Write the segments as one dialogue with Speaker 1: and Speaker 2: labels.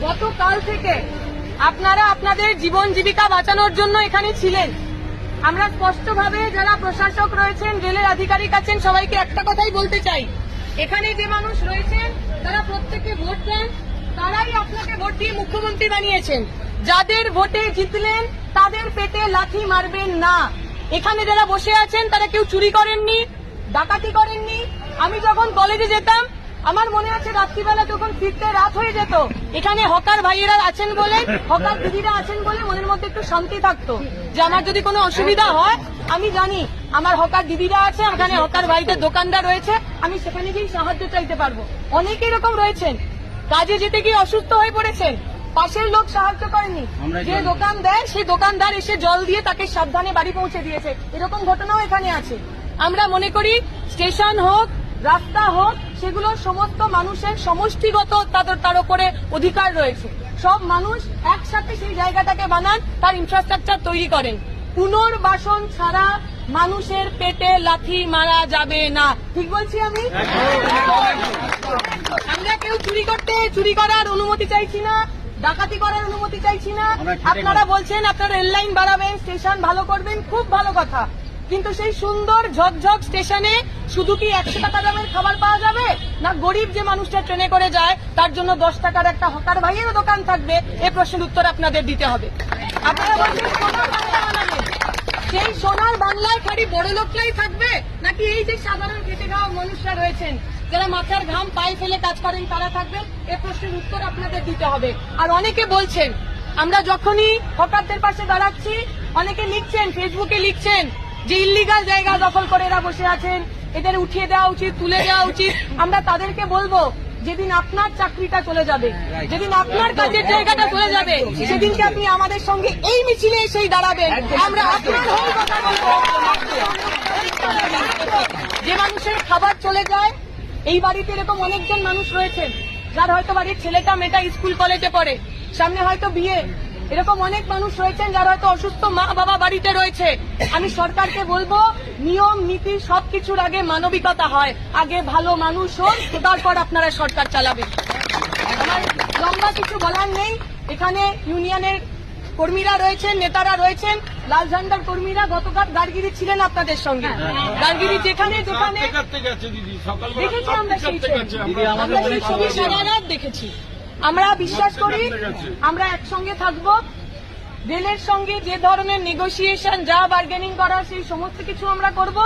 Speaker 1: গতকাল থেকে আপনারা আপনাদের জীবন জীবিকা বাঁচানোর জন্য এখানে ছিলেন। আমরা স্পষ্টভাবে যারা প্রশাসক রয়েছেন, রেলের আধিকারিক আছেন, সবাইকে একটা কথাই বলতে চাই, এখানে যে মানুষ রয়েছেন তারা প্রত্যেকে ভোট দেন, তারাই আপনাকে ভোট দিয়ে মুখ্যমন্ত্রী বানিয়েছেন। যাদের ভোটে জিতলেন তাদের পেটে লাথি মারবেন না। এখানে যারা বসে আছেন তারা কেউ চুরি করেননি, ডাকাতি করেননি। আমি যখন কলেজে যেতাম আমার মনে আছে রাত্রিবেলা যখন ফিরতে রাত হয়ে যেত, এখানে হকার ভাইয়েরা আছেন বলে, হকার দিদিরা আছেন বলে মনের মধ্যে একটু শান্তি থাকতো যে আমার যদি কোনো অসুবিধা হয় আমি জানি আমার হকার দিদিরা আছে, এখানে হকার ভাইদের দোকানদার রয়েছে, আমি সেখানে গিয়ে সাহায্য চাইতে পারবো। অনেকে এরকম রয়েছেন কাজে যেতে গিয়ে অসুস্থ হয়ে পড়েছেন, পাশের লোক সাহায্য করেনি, যে দোকান দেয় সেই দোকানদার এসে জল দিয়ে তাকে সাবধানে বাড়ি পৌঁছে দিয়েছে। এরকম ঘটনাও এখানে আছে। আমরা মনে করি স্টেশন হোক, রাস্তা হোক, সেগুলো সমস্ত মানুষের সমষ্টিগত তার উপরে অধিকার রয়েছে। সব মানুষ একসাথে সেই জায়গাটাকে বানান, তার ইনফ্রাস্ট্রাকচার তৈরি করেন। পুনর্বাসন ছাড়া মানুষের পেটে লাথি মারা যাবে না। ঠিক বলছি আমি? আমরা কেউ চুরি করার অনুমতি চাইছি না, ডাকাতি করার অনুমতি চাইছি না। আপনারা বলছেন আপনারা রেল লাইন বাড়াবেন, স্টেশন ভালো করবেন, খুব ভালো কথা, কিন্তু সেই সুন্দর ঝকঝক স্টেশনে শুধু কি 100 টাকা দামের খাবার পাওয়া যাবে, না গরিব যে মানুষটা ট্রেনে করে যায় তার জন্য 10 টাকার একটা হকার ভাইয়েরও দোকান থাকবে? এই প্রশ্নের উত্তর আপনাদের দিতে হবে। আপনারা বলছেন সোনার বাংলা বানাবেন, সেই সোনার বাংলায় খালি বড় লোকরাই থাকবে, নাকি এই যে সাধারণ খেটে খাওয়া মানুষরা রয়েছেন যারা মাথার ঘাম পায়ে ফেলে কাজ করেন তারা থাকবেন? এই প্রশ্নের উত্তর আপনাদের দিতে হবে। আর অনেকে বলছেন আমরা যখনই হকারদের পাশে দাঁড়াচ্ছি, অনেকে লিখছেন, ফেসবুকে লিখছেন যে ইল্লিগাল জায়গা দখল করে এরা বসে আছেন, এদের উঠিয়ে দেওয়া উচিত, তুলে দেওয়া উচিত। আমরা তাদেরকে বলবো যেদিন আপনার চাকরিটা চলে যাবে, যেদিন আপনার কাজের জায়গাটা চলে যাবে, সেদিনকে আপনি আমাদের সঙ্গে এই মিছিলে এসেই দাঁড়াবেন। আমরা আপনার হয়ে কথা বলবো। যে মানুষের খাবার চলে যায়, এই বাড়িতে এরকম অনেকজন মানুষ রয়েছেন যার হয়তো বাড়ির ছেলেটা মেয়েটা স্কুল কলেজে পড়ে, সামনে হয়তো বিয়ে, এরকম অনেক মানুষ রয়েছেন যারা হয়তো অসুস্থ মা বাবা বাড়িতে রয়েছে। আমি সরকারকে বলবো নিয়ম নীতি সবকিছুর আগে মানবিকতা হয়, আগে ভালো মানুষ হোক, তারপর আপনারা সরকার চালাবেন। আমার লম্বা কিছু বলার নেই। এখানে ইউনিয়নের কর্মীরা রয়েছেন, নেতারা রয়েছেন, লাল ঝান্ডার কর্মীরা গতকাল গার্গিরি ছিলেন আপনাদের সঙ্গে। গার্গিরি যেখানে যেখানে দেখেছি আমরা, সেই ছবি সারা রাত দেখেছি। আমরা বিশ্বাস করি আমরা একসঙ্গে থাকবো। রেলের সঙ্গে যে ধরনের নেগোসিয়েশন, যা বার্গেনিং করার, সেই সমস্ত কিছু আমরা করব।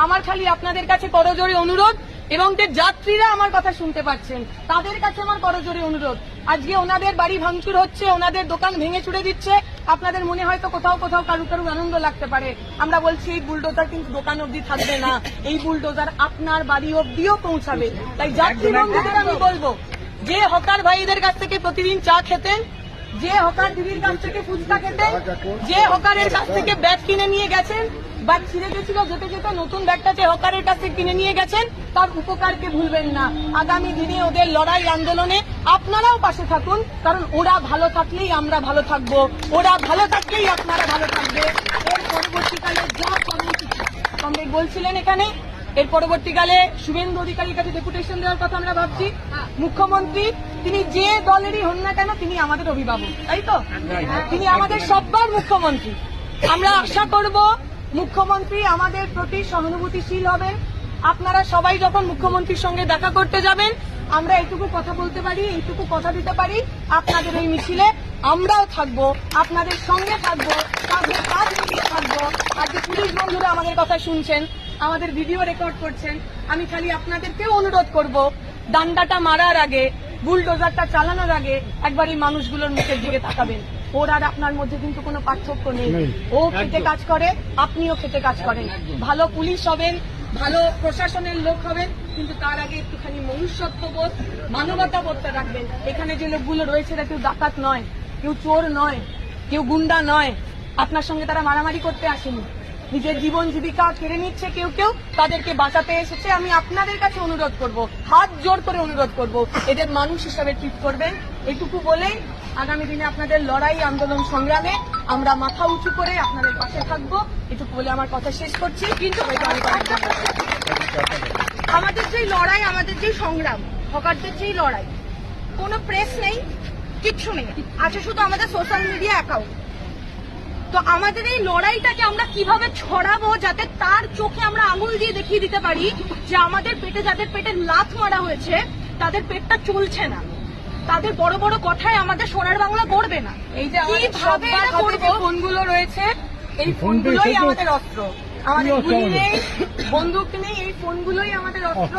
Speaker 1: আমার খালি আপনাদের কাছে করজোড়ে অনুরোধ, এবং যে যাত্রীরা আমার কথা শুনতে পাচ্ছেন তাদের কাছে আমার করজোড়ে অনুরোধ, আজকে ওনাদের বাড়ি ভাঙচুর হচ্ছে, ওনাদের দোকান ভেঙে চুড়ে দিচ্ছে, আপনাদের মনে হয়তো কোথাও কোথাও কারু কারু আনন্দ লাগতে পারে। আমরা বলছি এই বুলডোজার কিন্তু দোকান অবধি থাকবে না, এই বুলডোজার আপনার বাড়ি অবধিও পৌঁছাবে। তাই যাত্রী বন্ধুদের আমি বলবো, যে হকার ভাইদের কাছ থেকে প্রতিদিন চা খেতেন, যে হকার দিদির কাছ থেকে ফুচকা খেতেন, যে হকারের কাছ থেকে ব্যাগ কিনে নিয়ে গেছেন, ব্যাগ ছিঁড়ে গেছিল, যেতে যেতে নতুন ব্যাগটা যে হকারের কাছ থেকে কিনে নিয়ে গেছেন, তার উপকারকে ভুলবেন না। আগামী দিনে ওদের লড়াই আন্দোলনে আপনারাও পাশে থাকুন, কারণ ওরা ভালো থাকলেই আমরা ভালো থাকবো, ওরা ভালো থাকলেই আপনারা ভালো থাকবে। এর পরবর্তীকালে যা কর্মসূচি কমরেড বলছিলেন এখানে, এর পরবর্তীকালে শুভেন্দু অধিকারীর কাছে ডেপুটেশন দেওয়ার কথা আমরা ভাবছি। মুখ্যমন্ত্রী তিনি যে দলেরই হন না কেন তিনি আমাদের অভিভাবক, তাই তো? তিনি আমাদের সবার মুখ্যমন্ত্রী। আমরা আশা করব মুখ্যমন্ত্রী আমাদের প্রতি সহানুভূতিশীল হবেন। আপনারা সবাই যখন মুখ্যমন্ত্রীর সঙ্গে দেখা করতে যাবেন, আমরা এইটুকু কথা বলতে পারি, এইটুকু কথা দিতে পারি, আপনাদের এই মিছিলে আমরাও থাকবো, আপনাদের সঙ্গে থাকবো, কাজ মিলিয়ে থাকবো। আর যে পুলিশ বন্ধুরা আমাদের কথা শুনছেন, আমাদের ভিডিও রেকর্ড করছেন, আমি খালি আপনাদেরকেও অনুরোধ করব, ডান্ডাটা মারার আগে, বুলডোজারটা চালানোর আগে একবার এই মানুষগুলোর মুখের দিকে তাকাবেন। ওর আর আপনার মধ্যে কিন্তু কোনো পার্থক্য নেই। ও খেটে কাজ করে, আপনিও খেটে কাজ করেন। ভালো পুলিশ হবেন, ভালো প্রশাসনের লোক হবেন, কিন্তু তার আগে একটুখানি মনুষ্যত্ববোধ, মানবতা বোধটা রাখবেন। এখানে যে লোকগুলো রয়েছে তারা কেউ ডাকাত নয়, কেউ চোর নয়, কেউ গুন্ডা নয়। আপনার সঙ্গে তারা মারামারি করতে আসেনি, নিজের জীবন জীবিকা কেড়ে নিচ্ছে কেউ কেউ, তাদেরকে বাঁচাতে এসেছে। আমি আপনাদের কাছে অনুরোধ করব, হাত জোর করে অনুরোধ করব, এদের মানুষ হিসাবে ট্রিট করবেন। এটুকু বলেই আগামী দিনে আপনাদের লড়াই আন্দোলন সংগ্রামে আমরা মাথা উঁচু করে আপনাদের পাশে থাকবো। এটুকু বলে আমার কথা শেষ করছি। কিন্তু আমাদের যেই লড়াই, আমাদের যেই সংগ্রাম, হকারদের যেই লড়াই, কোনো প্রেস নেই,
Speaker 2: কিচ্ছু নেই, আছে শুধু আমাদের সোশ্যাল মিডিয়া অ্যাকাউন্ট। তো আমাদের এই লড়াইটাকে আমরা কিভাবে ছড়াবো যাতে তার চোখে আমরা আঙুল দিয়ে দেখিয়ে দিতে পারি যে আমাদের পেটে, যাদের পেটে লাথ মারা হয়েছে তাদের পেটটা চলছে না, তাদের বড় বড় কথায় আমাদের সোনার বাংলা করবে না।
Speaker 1: এই যে আমাদের
Speaker 2: কিভাবে
Speaker 1: সবার
Speaker 2: এটা
Speaker 1: হাতে
Speaker 2: করবো?
Speaker 1: যে ফোনগুলো রয়েছে, এই ফোনগুলোই আমাদের অস্ত্র। আমাদের গুলি নেই, বন্দুক নেই, এই ফোনগুলোই আমাদের অস্ত্র।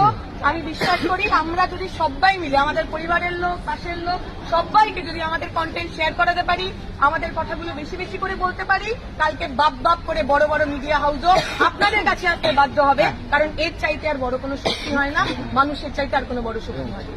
Speaker 1: আমি বিশ্বাস করি আমরা যদি সবাই মিলে, আমাদের পরিবারের লোক, পাশের লোক, সবাইকে যদি আমাদের কন্টেন্ট শেয়ার করাতে পারি, আমাদের কথাগুলো বেশি বেশি করে বলতে পারি, কালকে বাপ বাপ করে বড় বড় মিডিয়া হাউসও আপনাদের কাছে আসতে বাধ্য হবে। কারণ এর চাইতে আর বড় কোনো শক্তি হয় না, মানুষের চাইতে আর কোনো বড় শক্তি হয় না।